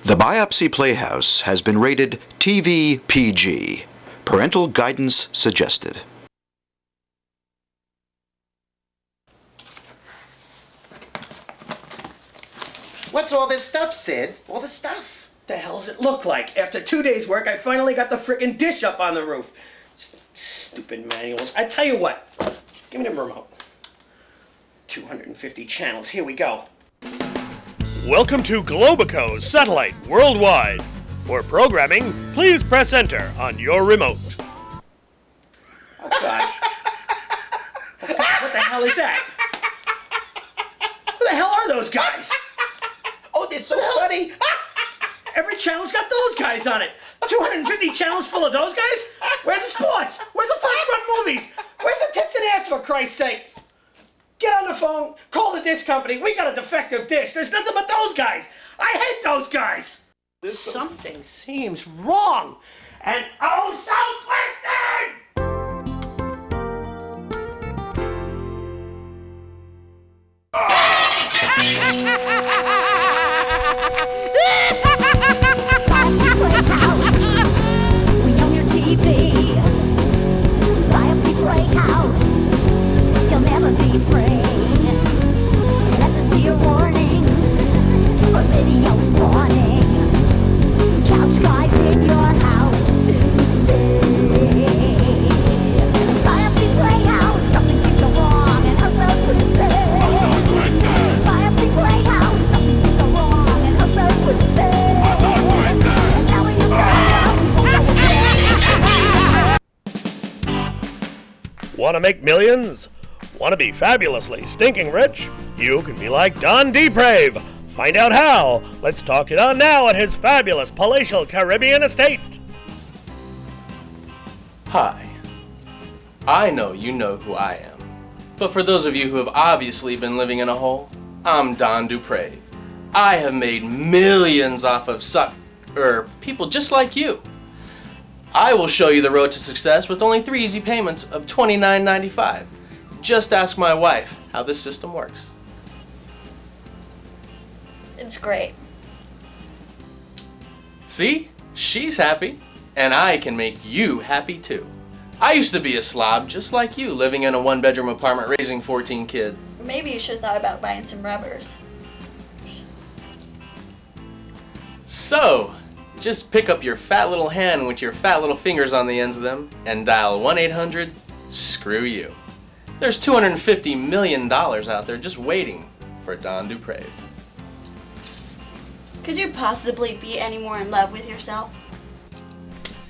The Biopsy Playhouse has been rated TV PG. Parental guidance suggested. What's all this stuff, Sid? All this stuff? The hell's it look like? After 2 days' work, I finally got the frickin' dish up on the roof. Stupid manuals. I tell you what. Give me the remote. 250 channels. Here we go. Welcome to Globico's Satellite Worldwide. For programming, please press enter on your remote. Oh, God. Oh, God, what the hell is that? Who the hell are those guys? Oh, they're so funny. Every channel's got those guys on it. 250 channels full of those guys? Where's the sports? Where's the first-run movies? Where's the tits and ass, for Christ's sake? Get on the phone, call the dish company. We got a defective dish. There's nothing but those guys. I hate those guys. Something seems wrong. And oh, so twisted! Biopsy Playhouse. We own your TV. Biopsy Playhouse. You'll never be free. Let this be a warning for video spawning. Couch guys in your house to stay. Biopsy Playhouse. Something seems so wrong and also twisted. Biopsy Playhouse. Something seems so wrong and also twisted. And now when you find out, people go again. Want to make millions? Want to be fabulously stinking rich? You can be like Don Deprave. Find out how. Let's talk to Don now at his fabulous palatial Caribbean estate. Hi. I know you know who I am. But for those of you who have obviously been living in a hole, I'm Don Deprave. I have made millions off of people just like you. I will show you the road to success with only 3 easy payments of $29.95. Just ask my wife how this system works. It's great. See? She's happy, and I can make you happy too. I used to be a slob just like you, living in a 1-bedroom apartment raising 14 kids. Maybe you should have thought about buying some rubbers. So, just pick up your fat little hand with your fat little fingers on the ends of them and dial 1-800-SCREW-YOU. There's $250 million out there just waiting for Don Deprave. Could you possibly be any more in love with yourself?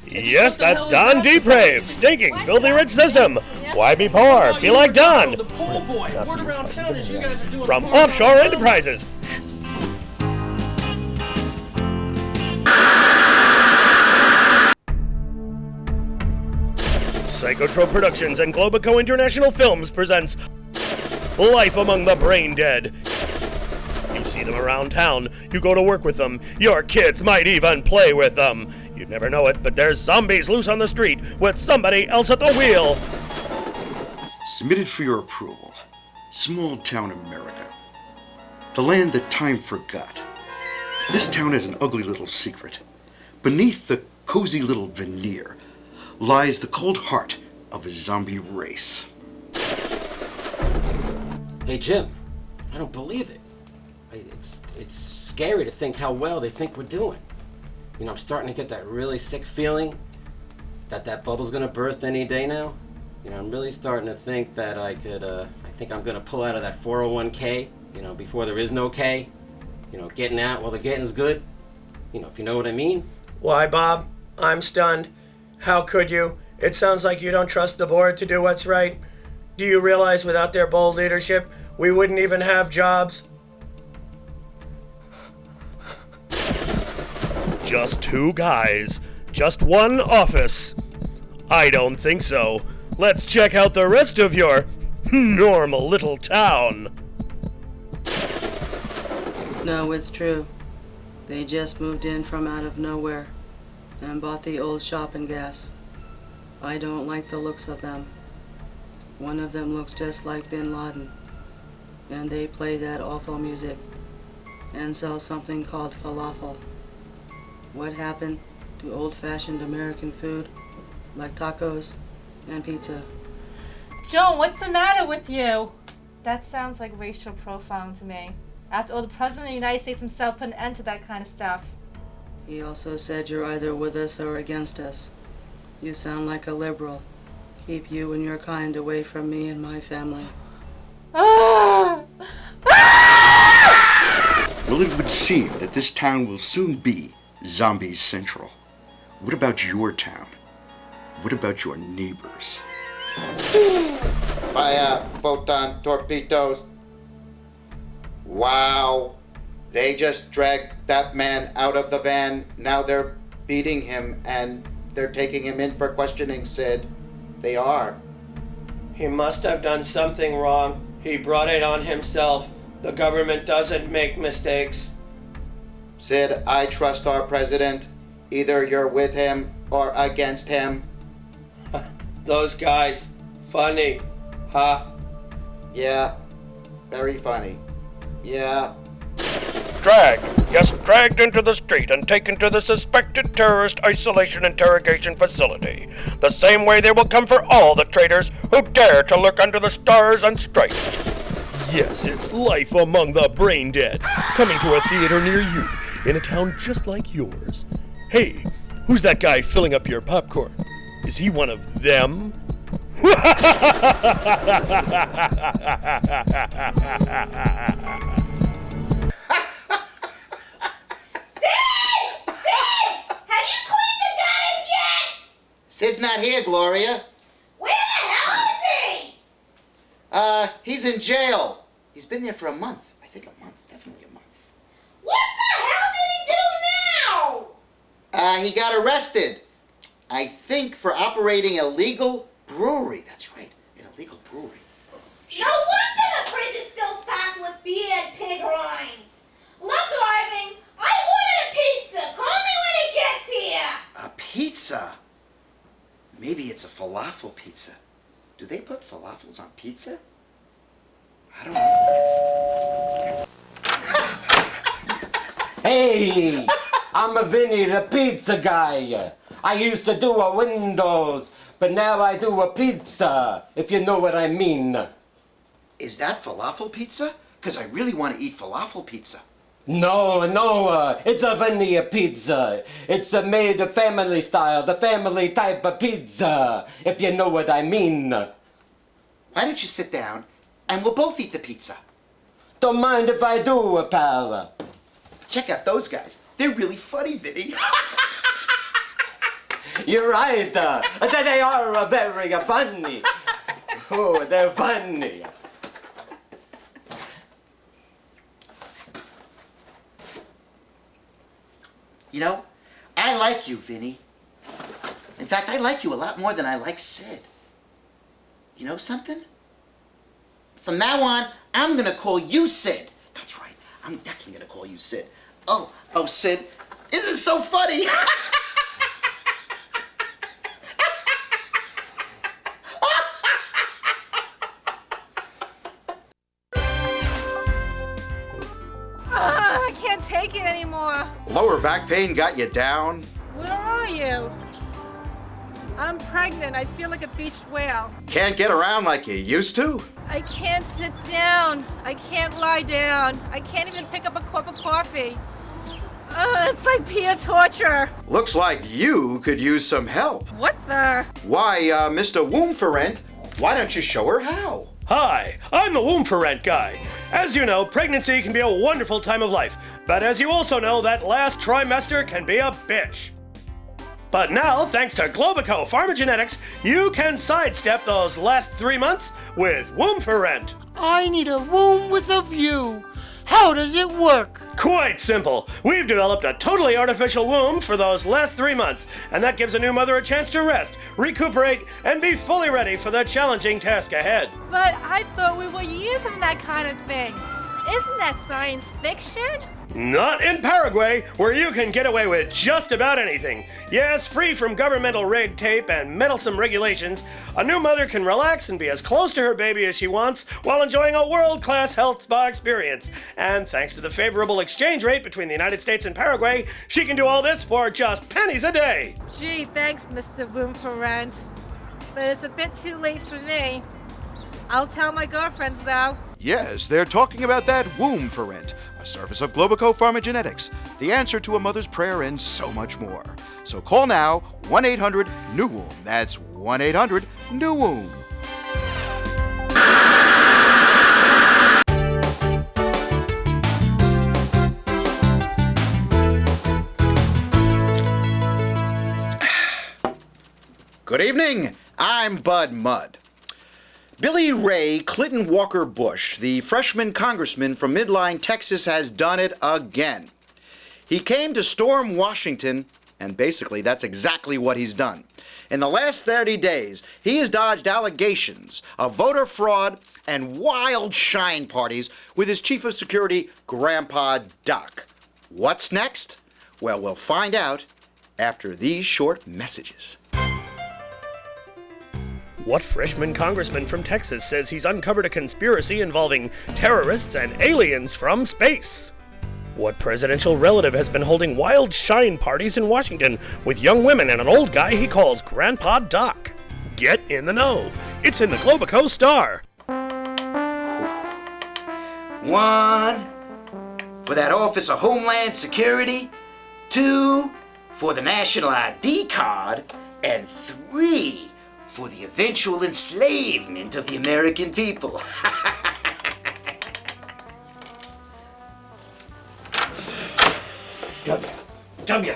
Yes, that's Don Deprave. Stinking, filthy rich system. Why be poor? Be like Don. The pool boy. Word around town is you guys are doing From Offshore Enterprises. Psychotrope Productions and Globico International Films presents Life Among the Brain Dead. You see them around town, you go to work with them, your kids might even play with them. You'd never know it, but there's zombies loose on the street with somebody else at the wheel. Submitted for your approval. Small town America. The land that time forgot. This town has an ugly little secret. Beneath the cozy little veneer lies the cold heart of a zombie race. Hey Jim, I don't believe it. It's scary to think how well they think we're doing. You know, I'm starting to get that really sick feeling that bubble's gonna burst any day now. You know, I'm really starting to think that I think I'm gonna pull out of that 401k, you know, before there is no K. You know, getting out while the getting's good. You know, if you know what I mean. Why, Bob? I'm stunned. How could you? It sounds like you don't trust the board to do what's right. Do you realize without their bold leadership, we wouldn't even have jobs? Just 2 guys. Just 1 office. I don't think so. Let's check out the rest of your normal little town. No, it's true. They just moved in from out of nowhere and bought the old shop and gas. I don't like the looks of them. One of them looks just like Bin Laden, and they play that awful music and sell something called falafel. what happened to old-fashioned American food like tacos and pizza. Joan, what's the matter with you? That sounds like racial profiling to me. After all, the President of the United States himself put an end to that kind of stuff. He also said you're either with us or against us. You sound like a liberal. Keep you and your kind away from me and my family. Well, it would seem that this town will soon be Zombie Central. What about your town? What about your neighbors? Fire photon torpedoes. Wow. They just dragged that man out of the van. Now they're beating him and they're taking him in for questioning, Sid. They are. He must have done something wrong. He brought it on himself. The government doesn't make mistakes. Sid, I trust our president. Either you're with him or against him. Those guys. Funny. Huh? Yeah. Very funny. Yeah. Dragged. Yes, dragged into the street and taken to the suspected terrorist isolation interrogation facility. The same way they will come for all the traitors who dare to look under the stars and stripes. Yes, it's Life Among the Brain Dead, coming to a theater near you, in a town just like yours. Hey, who's that guy filling up your popcorn? Is he one of them? Sid's not here, Gloria. Where the hell is he? He's in jail. He's been there for a month. I think a month. Definitely a month. What the hell did he do now? He got arrested. I think for operating a legal brewery. That's right, an illegal brewery. No wonder the fridge is still stocked with beer and pig rinds. Look, Irving, I ordered a pizza. Call me when it gets here. A pizza? Maybe it's a falafel pizza. Do they put falafels on pizza? I don't know. Hey, I'm a Vinny the pizza guy. I used to do a windows, but now I do a pizza, if you know what I mean. Is that falafel pizza? Because I really want to eat falafel pizza. No, it's a Vinny pizza. It's made family style, the family type of pizza, if you know what I mean. Why don't you sit down and we'll both eat the pizza? Don't mind if I do, pal. Check out those guys. They're really funny, Vinny. You're right. They are very funny. Oh, they're funny. You know, I like you, Vinny. In fact, I like you a lot more than I like Sid. You know something? From now on, I'm gonna call you Sid. That's right, I'm definitely gonna call you Sid. Oh, Sid, this is so funny. I can't take it anymore. Lower back pain got you down? Where are you? I'm pregnant. I feel like a beached whale. Can't get around like you used to? I can't sit down. I can't lie down. I can't even pick up a cup of coffee. It's like peer torture. Looks like you could use some help. What the? Why, Mr. Womb for Rent, why don't you show her how? Hi, I'm the Womb for Rent guy. As you know, pregnancy can be a wonderful time of life, but as you also know, that last trimester can be a bitch. But now, thanks to Globico Pharmagenetics, you can sidestep those last 3 months with Womb for Rent. I need a womb with a view. How does it work? Quite simple. We've developed a totally artificial womb for those last 3 months, and that gives a new mother a chance to rest, recuperate, and be fully ready for the challenging task ahead. But I thought we were using that kind of thing. Isn't that science fiction? Not in Paraguay, where you can get away with just about anything. Yes, free from governmental red tape and meddlesome regulations, a new mother can relax and be as close to her baby as she wants while enjoying a world-class health spa experience. And thanks to the favorable exchange rate between the United States and Paraguay, she can do all this for just pennies a day. Gee, thanks, Mr. Room for Rent. But it's a bit too late for me. I'll tell my girlfriends, though. Yes, they're talking about that womb for rent, a service of Globico Pharmagenetics, the answer to a mother's prayer and so much more. So call now, 1-800-NEW-WOMB. That's 1-800-NEW-WOMB. Good evening. I'm Bud Mudd. Billy Ray Clinton Walker Bush, the freshman congressman from Midline, Texas, has done it again. He came to storm Washington, and basically that's exactly what he's done. In the last 30 days, he has dodged allegations of voter fraud and wild shine parties with his chief of security, Grandpa Doc. What's next? Well, we'll find out after these short messages. What freshman congressman from Texas says he's uncovered a conspiracy involving terrorists and aliens from space? What presidential relative has been holding wild shine parties in Washington with young women and an old guy he calls Grandpa Doc? Get in the know. It's in the Globico Star. 1, for that Office of Homeland Security. 2, for the National ID card. And 3, for the eventual enslavement of the American people. W,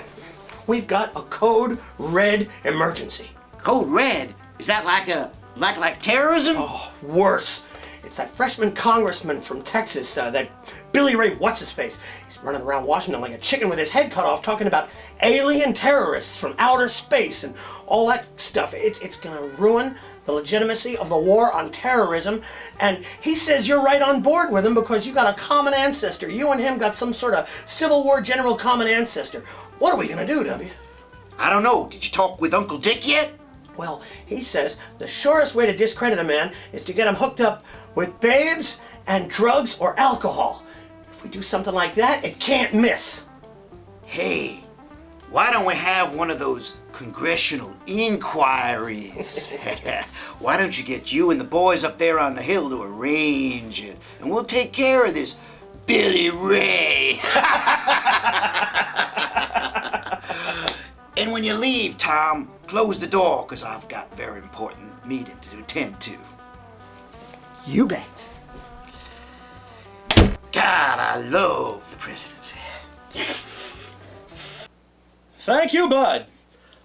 we've got a code red emergency. Code red? Is that like terrorism? Oh, worse. It's that freshman congressman from Texas, that Billy Ray What's-His-Face. He's running around Washington like a chicken with his head cut off, talking about alien terrorists from outer space and all that stuff. It's gonna ruin the legitimacy of the war on terrorism, and he says you're right on board with him because you got a common ancestor. You and him got some sort of Civil War general common ancestor. What are we gonna do, W? I don't know. Did you talk with Uncle Dick yet? Well, he says the surest way to discredit a man is to get him hooked up with babes and drugs or alcohol. If we do something like that, it can't miss. Hey, why don't we have one of those congressional inquiries? Why don't you get you and the boys up there on the hill to arrange it, and we'll take care of this Billy Ray. And when you leave, Tom, close the door, because I've got a very important meeting to attend to. You bet. God, I love the presidency. Thank you, Bud.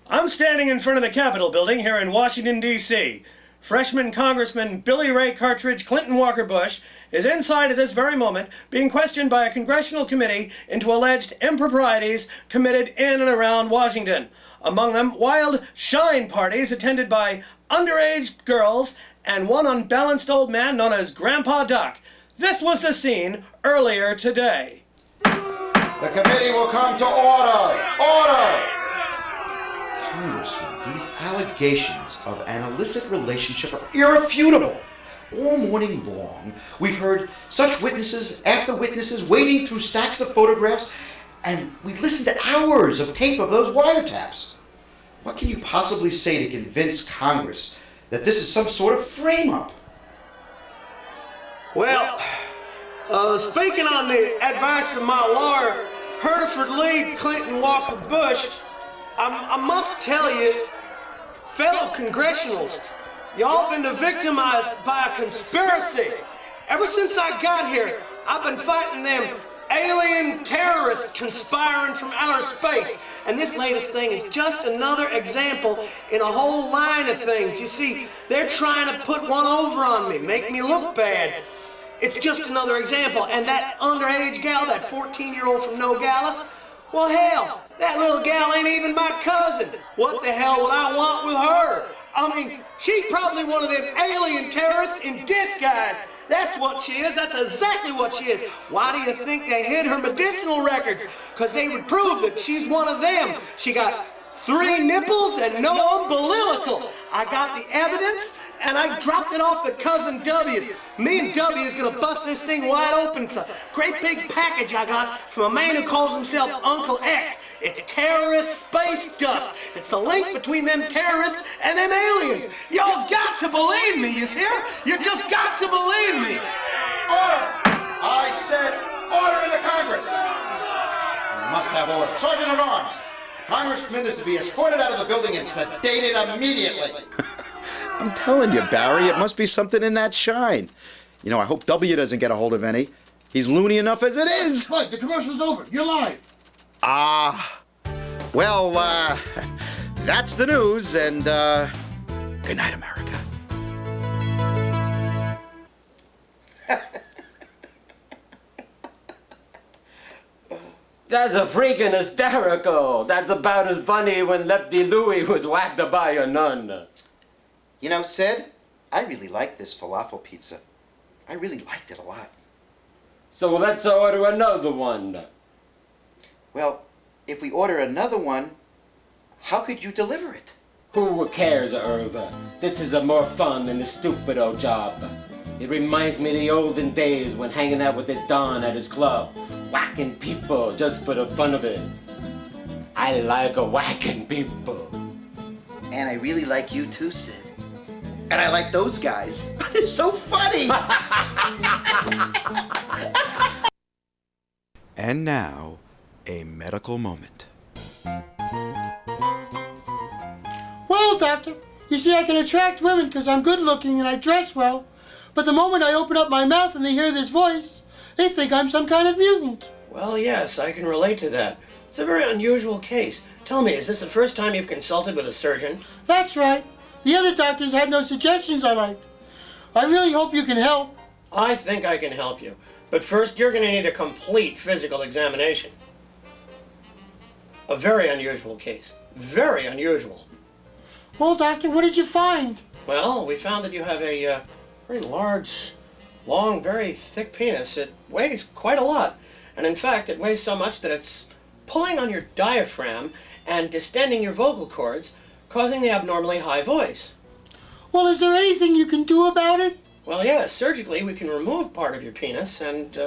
I'm standing in front of the Capitol building here in Washington, D.C. Freshman Congressman Billy Ray Cartridge Clinton Walker Bush is inside at this very moment being questioned by a congressional committee into alleged improprieties committed in and around Washington. Among them, wild shine parties attended by underage girls and one unbalanced old man known as Grandpa Doc. This was the scene earlier today. The committee will come to order! Order! Congressman, these allegations of an illicit relationship are irrefutable. All morning long, we've heard such witnesses after witnesses wading through stacks of photographs, and we listened to hours of tape of those wiretaps. What can you possibly say to convince Congress that this is some sort of frame-up? Well, speaking on the advice of my lawyer, Hertford Lee Clinton Walker Bush, I must tell you, fellow congressionals, y'all been victimized by a conspiracy. Ever since I got here, I've been fighting them alien terrorists conspiring from outer space. And this latest thing is just another example in a whole line of things. You see, they're trying to put one over on me, make me look bad. It's just another example. And that underage gal, that 14-year-old from Nogales, well, hell, that little gal ain't even my cousin. What the hell would I want with her? I mean, she's probably one of them alien terrorists in disguise. That's what she is. That's exactly what she is. Why do you think they hid her medicinal records? Because they would prove that she's one of them. She got 3 nipples and no umbilical. I got the evidence and I dropped it off at Cousin W's. Me and W is gonna bust this thing wide open. It's a great big package I got from a man who calls himself Uncle X. It's terrorist space dust. It's the link between them terrorists and them aliens. Y'all got to believe me, you hear? You just got to believe me. Order! I said order in the Congress! We must have order. Sergeant at Arms, the Congressman is to be escorted out of the building and sedated immediately. I'm telling you, Barry, it must be something in that shine. You know, I hope W doesn't get a hold of any. He's loony enough as it is. Look, the commercial's over. You're live. Well, that's the news, and, good night, America. That's a freaking hysterical. That's about as funny when Lefty Louie was whacked by a nun. You know, Sid, I really like this falafel pizza. I really liked it a lot. So let's order another one. Well, if we order another one, how could you deliver it? Who cares, Irva? This is a more fun than the stupid old job. It reminds me of the olden days when hanging out with the Don at his club, whacking people just for the fun of it. I like a whacking people. And I really like you too, Sid. And I like those guys. They're so funny! And now, a medical moment. Well, doctor, you see, I can attract women because I'm good looking and I dress well. But the moment I open up my mouth and they hear this voice, they think I'm some kind of mutant. Well, yes, I can relate to that. It's a very unusual case. Tell me, is this the first time you've consulted with a surgeon? That's right. The other doctors had no suggestions I liked. I really hope you can help. I think I can help you. But first, you're going to need a complete physical examination. A very unusual case. Very unusual. Well, doctor, what did you find? Well, we found that you have a very large, long, very thick penis. It weighs quite a lot. And in fact, it weighs so much that it's pulling on your diaphragm and distending your vocal cords, causing the abnormally high voice. Well, is there anything you can do about it? Well, yes, surgically we can remove part of your penis, and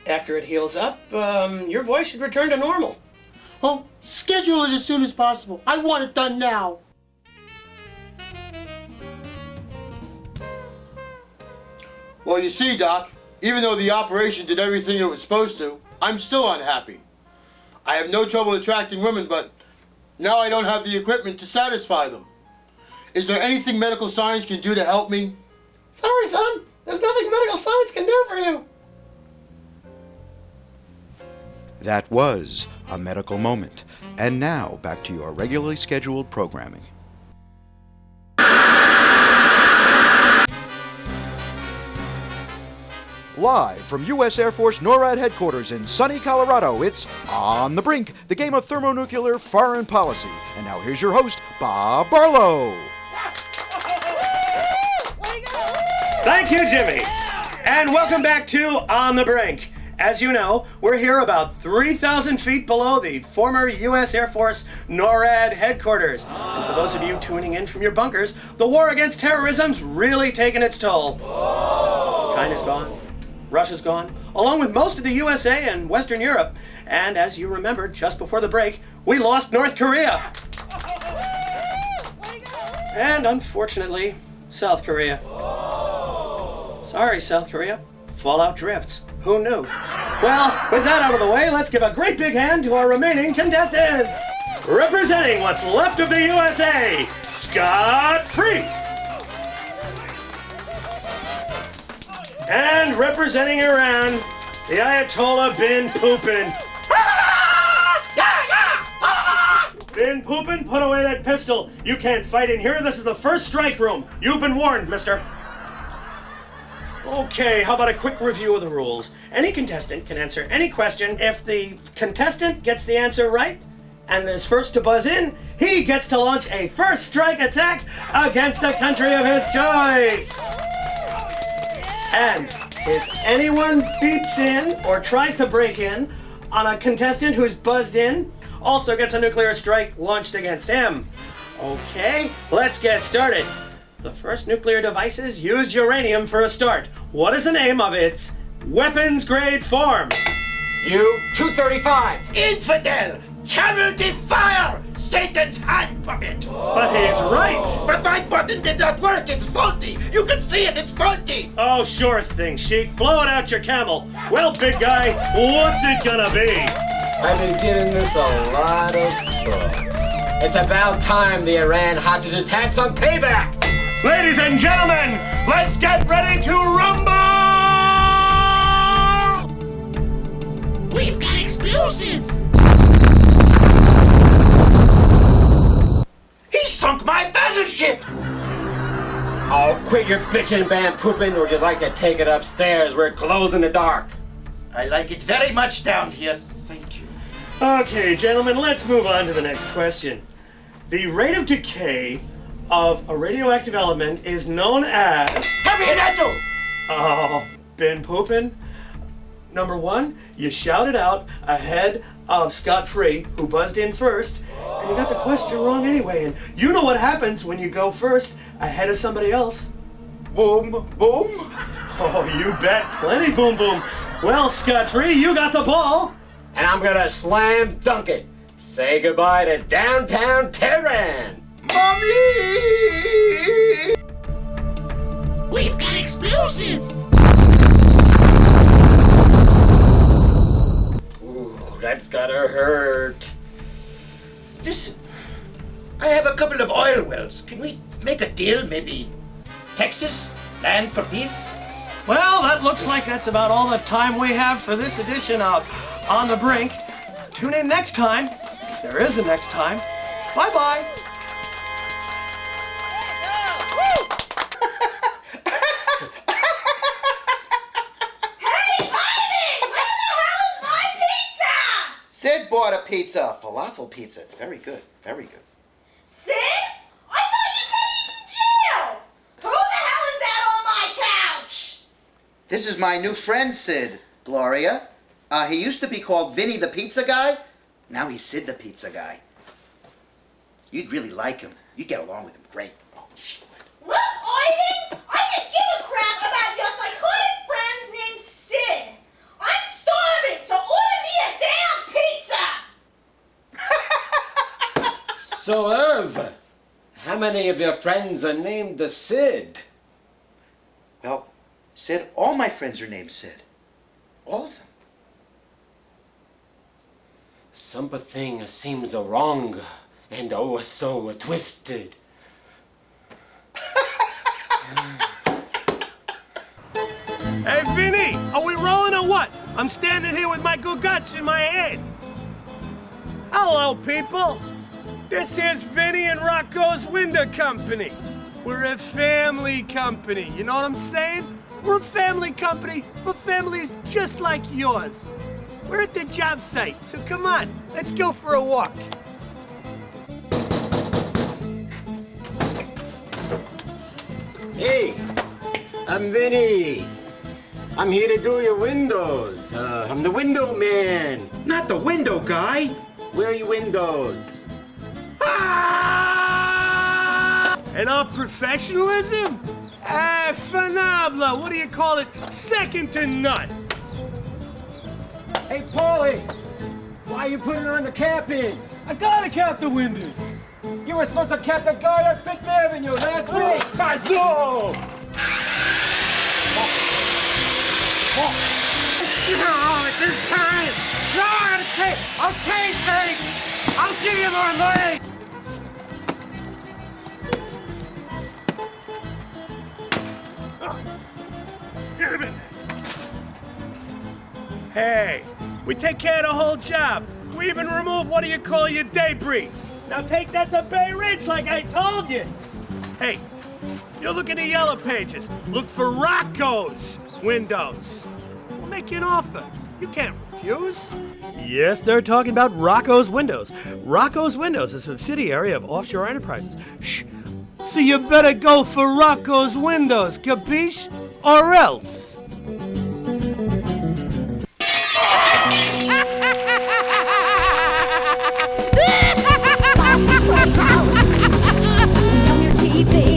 after it heals up, your voice should return to normal. Well, schedule it as soon as possible. I want it done now. Well, you see, Doc, even though the operation did everything it was supposed to, I'm still unhappy. I have no trouble attracting women, but now I don't have the equipment to satisfy them. Is there anything medical science can do to help me? Sorry, son. There's nothing medical science can do for you. That was a medical moment. And now, back to your regularly scheduled programming. Live from U.S. Air Force NORAD headquarters in sunny Colorado, it's On the Brink, the game of thermonuclear foreign policy. And now here's your host, Bob Barlow. Thank you, Jimmy. And welcome back to On the Brink. As you know, we're here about 3,000 feet below the former U.S. Air Force NORAD headquarters. And for those of you tuning in from your bunkers, the war against terrorism's really taken its toll. China's gone. Russia's gone, along with most of the USA and Western Europe. And as you remember, just before the break, we lost North Korea. And unfortunately, South Korea. Sorry, South Korea. Fallout drifts. Who knew? Well, with that out of the way, let's give a great big hand to our remaining contestants. Representing what's left of the USA, scot-free. And representing Iran, the Ayatollah bin Poopin. Bin Poopin, put away that pistol. You can't fight in here. This is the first strike room. You've been warned, mister. Okay, how about a quick review of the rules? Any contestant can answer any question. If the contestant gets the answer right and is first to buzz in, he gets to launch a first strike attack against the country of his choice. And if anyone beeps in or tries to break in on a contestant who's buzzed in, also gets a nuclear strike launched against him. Okay, let's get started. The first nuclear devices use uranium for a start. What is the name of its weapons-grade form? U-235. Infidel! Camel de fire! Satan's hand puppet! But he's right. But my button did not work. It's faulty. You can see it. It's faulty. Oh, sure thing, Sheik. Blow it out your camel. Well, big guy, what's it gonna be? I've been giving this a lot of thought. It's about time the Iran hostages had some payback! Ladies and gentlemen, let's get ready to rumble! We've got explosives! He sunk my battleship! Oh, quit your bitchin', bam pooping, or would you like to take it upstairs where it glows in the dark? I like it very much down here. Thank you. Okay, gentlemen, let's move on to the next question. The rate of decay of a radioactive element is known as... Heavy metal! Oh, been pooping? Number one, you shouted out ahead of Scott Free, who buzzed in first, and you got the question wrong anyway. And you know what happens when you go first ahead of somebody else. Boom, boom. Oh, you bet. Plenty boom, boom. Well, Scott Free, you got the ball. And I'm gonna slam dunk it. Say goodbye to downtown Tehran. Mommy! We've got explosives! Ooh, that's gotta hurt. Listen, I have a couple of oil wells. Can we make a deal? Maybe Texas? Land for peace? Well, that looks like that's about all the time we have for this edition of On the Brink. Tune in next time, if there is a next time. Bye-bye. Sid bought a pizza, a falafel pizza. It's very good, very good. Sid? I thought you said he's in jail! Who the hell is that on my couch? This is my new friend, Sid, Gloria. He used to be called Vinny the Pizza Guy. Now he's Sid the Pizza Guy. You'd really like him. You'd get along with him great. Oh, shit. Look, Ivan! I could give a crap about your psychotic friends named Sid. I'm starving, so order me a damn pizza! So, Irv, how many of your friends are named the Sid? Well, Sid, all my friends are named Sid. All of them. Something seems wrong, and oh, so twisted. Hey, Vinny, are we rolling or what? I'm standing here with my good guts in my hand. Hello, people. This here's Vinny and Rocco's Window Company. We're a family company, you know what I'm saying? We're a family company for families just like yours. We're at the job site, so come on, let's go for a walk. Hey, I'm Vinny. I'm here to do your windows. I'm the window man. Not the window guy. Where are your windows? And our professionalism? Phenomenal. What do you call it? Second to none. Hey, Paulie, why are you putting on the cap in? I gotta cap the windows. You were supposed to cap the guy on Fifth Avenue last week. Kazoo! No, at this time. No, I'll change things. I'll give you more money. Hey, we take care of the whole job. We even remove what do you call your debris. Now take that to Bay Ridge like I told you. Hey, you look in the yellow pages. Look for Rocco's Windows. We'll make you an offer. You can't refuse. Yes, they're talking about Rocco's Windows. Rocco's Windows is a subsidiary of Offshore Enterprises. Shh. So you better go for Rocco's Windows, capiche? or else. Biopsy Playhouse. On your TV.